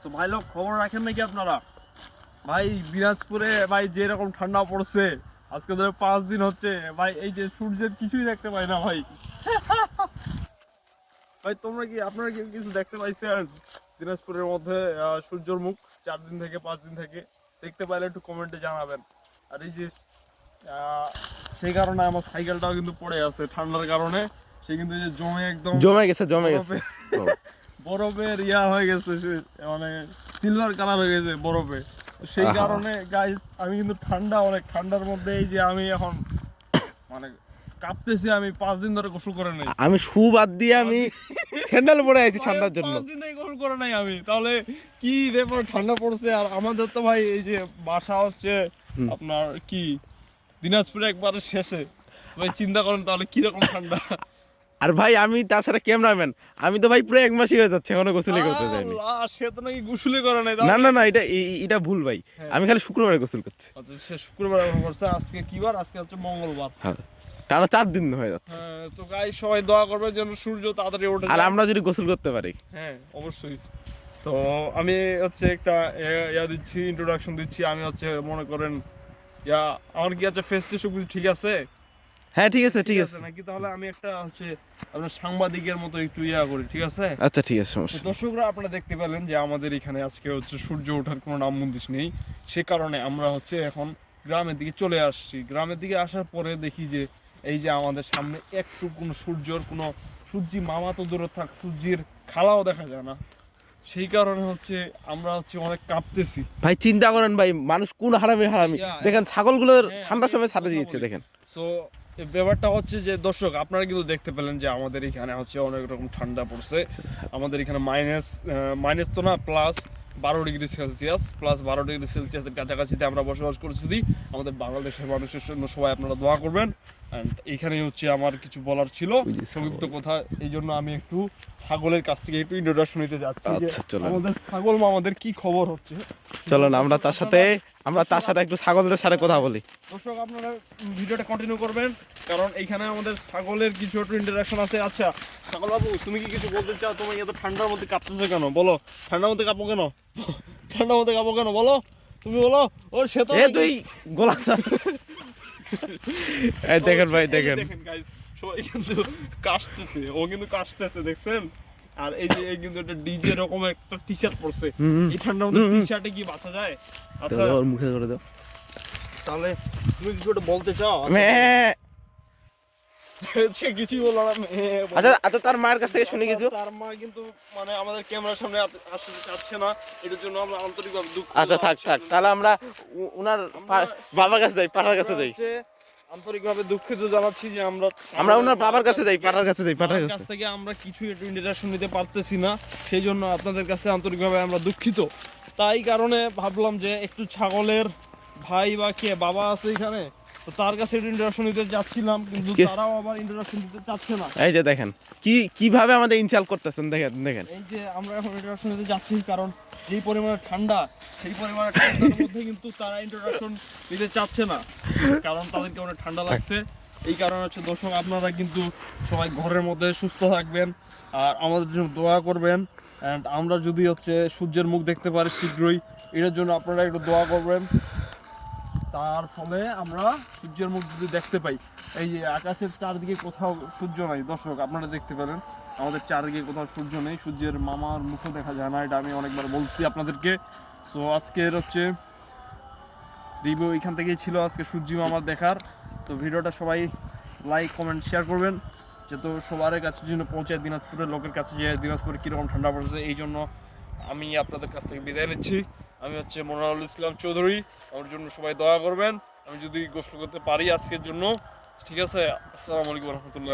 তো ভাই লোক খবর রাখেন নাকি আপনারা? ভাই দিনাজপুরে ভাই যেরকম ঠান্ডা পড়ছে আজকে ধরে 5 দিন হচ্ছে ভাই, এই যে সূর্যের কিছুই দেখতে পাই না ভাই। ভাই আপনারা কি কিছু দেখতে পাইছেন দিনাজপুরের মধ্যে সূর্যের মুখ 4 দিন থেকে 5 দিন থেকে? দেখতে পাইলে একটু কমেন্টে জানাবেন। আর এই যে সেই কারণে আমার সাইকেলটাও কিন্তু পড়ে আছে ঠান্ডার কারণে, সে কিন্তু যে জমে গেছে বরফের হয়ে গেছে, মানে সিলভার কালার হয়ে গেছে বরফে। সেই কারণে গাইস আমি কিন্তু ঠান্ডার মধ্যে এই যে আমি এখন মানে কাঁপতেছি। আমি 5 দিন ধরে গোসল করে নাই, আমি শু বাদ দিয়ে আমি স্যান্ডেল পরে আছি ঠান্ডার জন্য। 5 দিন থেকে গোসল করে নাই আমি। তাহলে কি ব্যাপার, ঠান্ডা পড়ছে। আর আমাদের তো ভাই এই যে বাসা হচ্ছে আপনার কি দিনাজপুরে একবারে শেষে, ভাই চিন্তা করেন তাহলে কিরকম ঠান্ডা। আর ভাই আমি তাছাড়া ক্যামেরাম্যান, আমি তো ভাই পুরো 1 মাসই হয়ে যাচ্ছে এখনো গোসলই করতে যাইনি। সে তো নাকি গোসলই করে নাই। না এটা ভুল ভাই, আমি খালি শুক্রবারে গোসল করছি। আচ্ছা সে শুক্রবার করছে, আজকে কি বার? আজকে হচ্ছে মঙ্গলবার। হ্যাঁ টানা 4 দিন হয়ে যাচ্ছে। তো গাইস সবাই দোয়া করবে যেন সূর্য তাড়াতাড়ি ওঠে আর আমরা যদি গোসল করতে পারি। হ্যাঁ অবশ্যই। তো আমি হচ্ছে একটা দিচ্ছি, ইন্ট্রোডাকশন দিচ্ছি। আমি হচ্ছে মনে করেন আমার কি আছে ফেস টেস সবকিছু ঠিক আছে? হ্যাঁ ঠিক আছে নাকি? তাহলে আমি একটা হচ্ছে আপনার সাংবাদিকের মতো একটু করি, ঠিক আছে? আচ্ছা ঠিক আছে, সমস্যা নেই। দর্শকরা আপনারা দেখতে পেলেন যে আমাদের এখানে আজকে হচ্ছে সূর্য ওঠার কোনো নাম গন্ধ নেই। সে কারণে আমরা হচ্ছে এখন গ্রামের দিকে চলে আসছি। গ্রামের দিকে আসার পরে দেখি যে এই যে আমাদের সামনে একটু কোনো সূর্যি মামা তো দূরে থাক, সূর্যির খালাও দেখা যায় না। সেই কারণে হচ্ছে আমরা হচ্ছে অনেক কাঁপতেছি ভাই। চিন্তা করেন ভাই, মানুষ কোন হারামি দেখেন, ছাগলগুলোর ঠান্ডার সময় ছাড়ে দিয়েছে দেখেন। তো ব্যাপারটা হচ্ছে যে দর্শক আপনারা কিন্তু দেখতে পেলেন যে আমাদের এখানে হচ্ছে অনেক রকম ঠান্ডা পড়ছে। আমাদের এখানে মাইনাস তো না, +12°C+12°C কাছাকাছিতে আমরা বসবাস করছি। আমাদের বাংলাদেশের মানুষের জন্য সবাই আপনারা দোয়া করবেন। অ্যান্ড এইখানেই হচ্ছে আমার কিছু বলার ছিল সংক্ষিপ্ত কথা। এই জন্য আমি একটু ছাগলের কাছ থেকে একটু ইন্ট্রোডাকশন নিতে যাচ্ছি যে আমাদের ছাগল মামাদের কি খবর হচ্ছে। চলো না আমরা তার সাথে একটু ছাগলদের সাথে কথা বলি। দর্শক আপনারা ভিডিওটা কন্টিনিউ করবেন, কারণ এইখানে আমাদের ছাগলের কিছু একটু ইন্টারাকশন আছে। আচ্ছা ছাগল বাবু, তুমি কি কিছু বলতে চাও? তুমি এত ঠান্ডার মধ্যে কাঁপতেছো কেন? বলো, ঠান্ডার মধ্যে কাঁপো কেন বলো, তুমি বলো। ও সে তো তুই গোলা দেখেন ভাই, দেখেন গাইস সবাই কিন্তু কাশতেছে দেখছেন। আর এই যে কিন্তু একটা ডিজে রকম একটা টি-শার্ট পরছে। এই ঠান্ডার মধ্যে টি-শার্টে কি বাঁচা যায়? আচ্ছা ওর মুখে করে দাও। তাহলে তুমি কিছু একটা বলতে চাও? সে কিছুই বললো না। আচ্ছা তার মায়ের কাছ থেকে শুনি কিছু। তার মা কিন্তু মানে আমাদের ক্যামেরার সামনে আসতে চাচ্ছে না, এটার জন্য আমরা আন্তরিকভাবে দুঃখ। আচ্ছা থাক তাহলে আমরা উনার বাবার কাছে যাই, পাঠার কাছে যাই। আন্তরিকভাবে দুঃখিত জানাচ্ছি যে আমরা উনার বাবার কাছে যাই, পাঠার কাছ থেকে আমরা কিছু একটু ইন্টারাকশন নিতে পারতেছি না। সেই জন্য আপনাদের কাছে আন্তরিকভাবে আমরা দুঃখিত। তাই কারণে ভাবলাম যে একটু ছাগলের ভাই বা কে বাবা আছে এখানে, তো তার কাছে একটু ইন্টারাকশন নিতে যাচ্ছিলাম, কিন্তু তারাও আবার ইন্টারাকশন দিতে চাচ্ছে না। এই যে দেখেন কিভাবে আমাদের ইনসাল্ট করতেছেন, দেখেন এই যে আমরা এখন ইন্টারাকশন নিতে যাচ্ছি, কারণ যেই পরিমাণে ঠান্ডা, সেই পরিমাণে ঠান্ডার মধ্যে কিন্তু তারা ইন্টারাকশন নিতে চাচ্ছে না, কারণ তাদেরকে অনেক ঠান্ডা লাগছে। এই কারণে হচ্ছে দর্শক আপনারা কিন্তু সবাই ঘরের মধ্যে সুস্থ থাকবেন আর আমাদের জন্য দোয়া করবেন। অ্যান্ড আমরা যদি হচ্ছে সূর্যের মুখ দেখতে পারি শীঘ্রই, এটার জন্য আপনারা একটু দোয়া করবেন। তার ফলে আমরা সূর্যের মুখ যদি দেখতে পাই। এই যে আকাশের চারদিকে কোথাও সূর্য নাই দর্শক, আপনারা দেখতে পেলেন আমাদের চারদিকে কোথাও সূর্য নেই, সূর্যের মামার মুখও দেখা যায় না, এটা আমি অনেকবার বলছি আপনাদেরকে। সো আজকের হচ্ছে রিভিউ এখান থেকেই ছিল, আজকে সূর্যি মামার দেখার। তো ভিডিওটা সবাই লাইক কমেন্ট শেয়ার করবেন, যাতে সবার কাছে জন্য পৌঁছায়, দিনাজপুরের লোকের কাছে যে দিনাজপুরে কীরকম ঠান্ডা পড়েছে। এই জন্য আমি আপনাদের কাছ থেকে বিদায় নিচ্ছি। আমি হচ্ছে মনোয়ারুল ইসলাম চৌধুরী, আমার জন্য সবাই দোয়া করবেন, আমি যদি গোসল করতে পারি আজকের জন্য। ঠিক আছে, আসসালামু আলাইকুম রহমতুল্লাহ।